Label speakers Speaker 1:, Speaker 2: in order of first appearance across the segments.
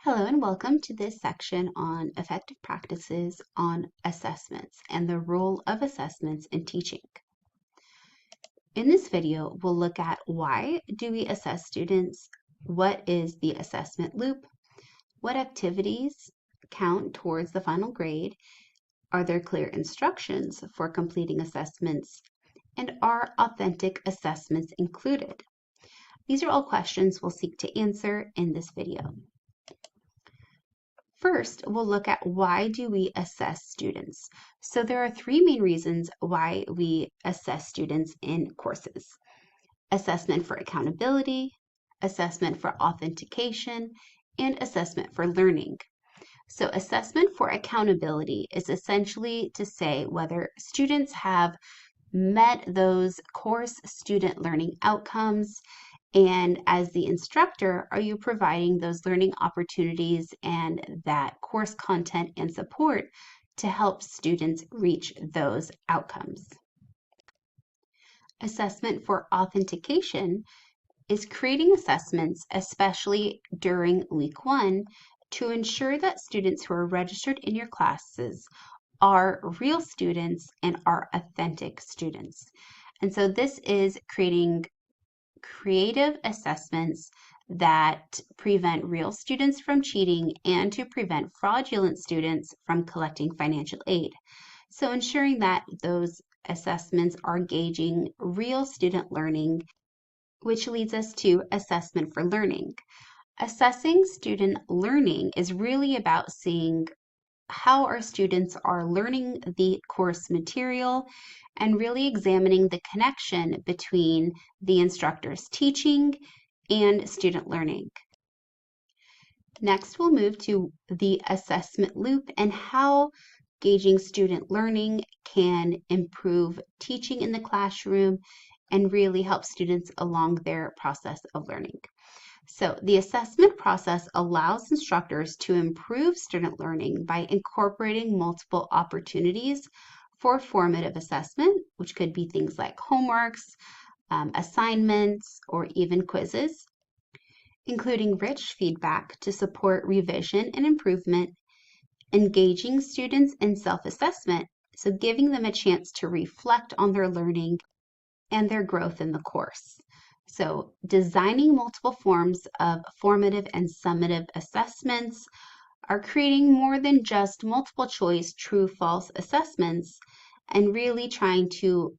Speaker 1: Hello and welcome to this section on effective practices on assessments and the role of assessments in teaching. In this video, we'll look at why do we assess students, what is the assessment loop, what activities count towards the final grade, are there clear instructions for completing assessments, and are authentic assessments included? These are all questions we'll seek to answer in this video. First, we'll look at why do we assess students. So there are three main reasons why we assess students in courses. Assessment for accountability, assessment for authentication, and assessment for learning. So assessment for accountability is essentially to say whether students have met those course student learning outcomes. And as the instructor, are you providing those learning opportunities and that course content and support to help students reach those outcomes? Assessment for authentication is creating assessments, especially during week 1, to ensure that students who are registered in your classes are real students and are authentic students. And so this is creating creative assessments that prevent real students from cheating and to prevent fraudulent students from collecting financial aid. So ensuring that those assessments are gauging real student learning, which leads us to assessment for learning. Assessing student learning is really about seeing how our students are learning the course material and really examining the connection between the instructor's teaching and student learning. Next, we'll move to the assessment loop and how gauging student learning can improve teaching in the classroom and really help students along their process of learning. So the assessment process allows instructors to improve student learning by incorporating multiple opportunities for formative assessment, which could be things like homeworks, assignments, or even quizzes, including rich feedback to support revision and improvement, engaging students in self-assessment, so giving them a chance to reflect on their learning and their growth in the course. So designing multiple forms of formative and summative assessments are creating more than just multiple choice true-false assessments and really trying to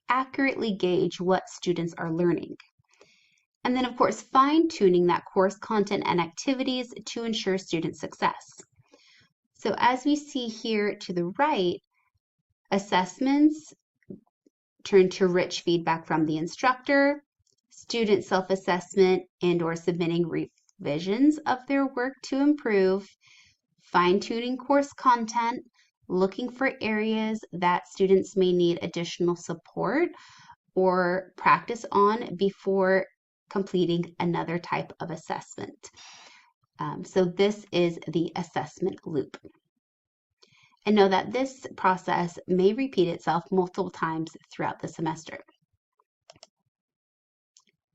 Speaker 1: accurately gauge what students are learning. And then, of course, fine-tuning that course content and activities to ensure student success. So as we see here to the right, assessments turn to rich feedback from the instructor, student self-assessment and or submitting revisions of their work to improve, fine-tuning course content, looking for areas that students may need additional support or practice on before completing another type of assessment. So this is the assessment loop. And know that this process may repeat itself multiple times throughout the semester.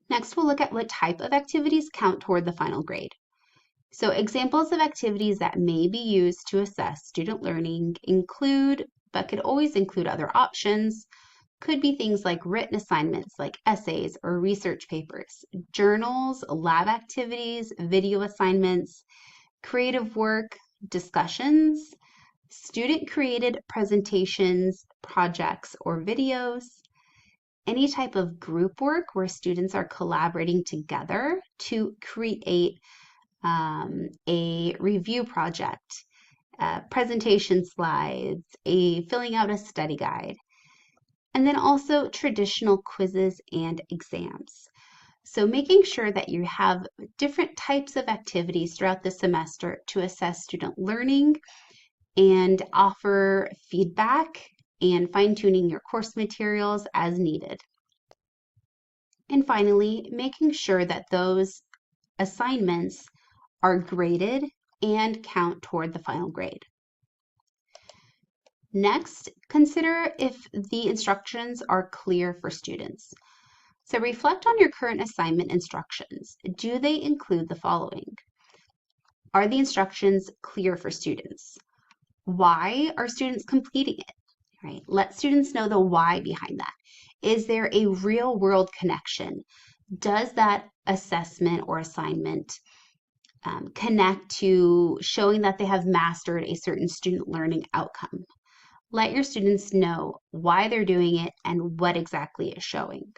Speaker 1: Next, we'll look at what type of activities count toward the final grade. So examples of activities that may be used to assess student learning include, but could always include other options, could be things like written assignments like essays or research papers, journals, lab activities, video assignments, creative work, discussions, student-created presentations, projects, or videos, any type of group work where students are collaborating together to create a review project, presentation slides, filling out a study guide, and then also traditional quizzes and exams. So making sure that you have different types of activities throughout the semester to assess student learning and offer feedback and fine-tuning your course materials as needed. And finally, making sure that those assignments are graded and count toward the final grade. Next, consider if the instructions are clear for students. So reflect on your current assignment instructions. Do they include the following? Are the instructions clear for students? Why are students completing it? Right? Let students know the why behind that. Is there a real world connection? Does that assessment or assignment connect to showing that they have mastered a certain student learning outcome? Let your students know why they're doing it and what exactly it's showing.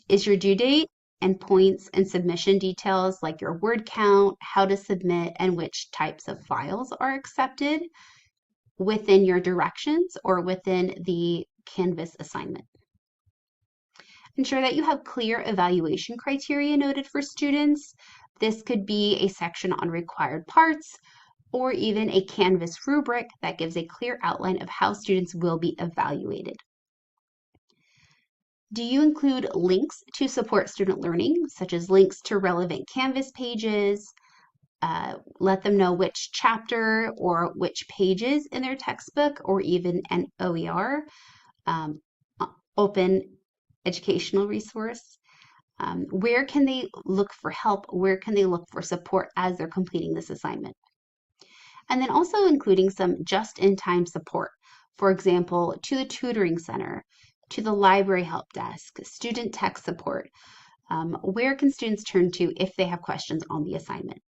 Speaker 1: Is your due date and points and submission details like your word count, how to submit, and which types of files are accepted within your directions or within the Canvas assignment? Ensure that you have clear evaluation criteria noted for students. This could be a section on required parts or even a Canvas rubric that gives a clear outline of how students will be evaluated. Do you include links to support student learning, such as links to relevant Canvas pages? Let them know which chapter or which pages in their textbook or even an OER, open educational resource. Where can they look for help? Where can they look for support as they're completing this assignment? And then also including some just-in-time support. For example, to the tutoring center, to the library help desk, student tech support. Where can students turn to if they have questions on the assignment?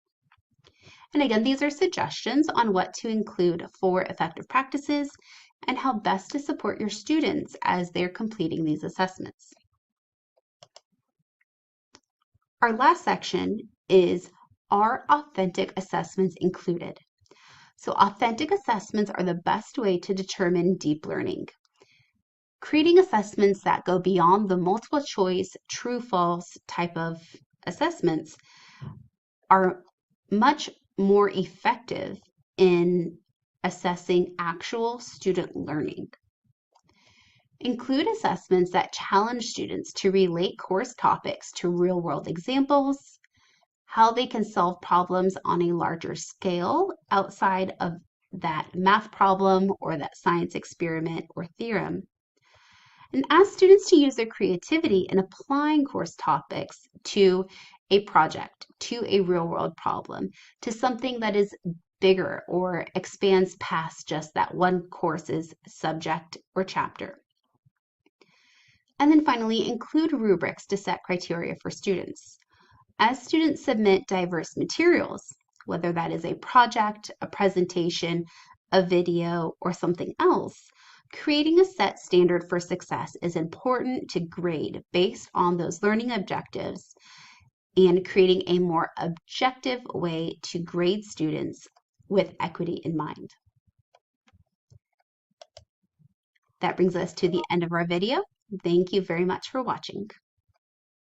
Speaker 1: And again, these are suggestions on what to include for effective practices and how best to support your students as they're completing these assessments. Our last section is, are authentic assessments included? So authentic assessments are the best way to determine deep learning. Creating assessments that go beyond the multiple choice, true, false type of assessments are much more effective in assessing actual student learning. Include assessments that challenge students to relate course topics to real-world examples, how they can solve problems on a larger scale outside of that math problem or that science experiment or theorem. And ask students to use their creativity in applying course topics to a project, to a real-world problem, to something that is bigger or expands past just that one course's subject or chapter. And then finally, include rubrics to set criteria for students. As students submit diverse materials, whether that is a project, a presentation, a video, or something else, creating a set standard for success is important to grade based on those learning objectives and creating a more objective way to grade students with equity in mind. That brings us to the end of our video. Thank you very much for watching.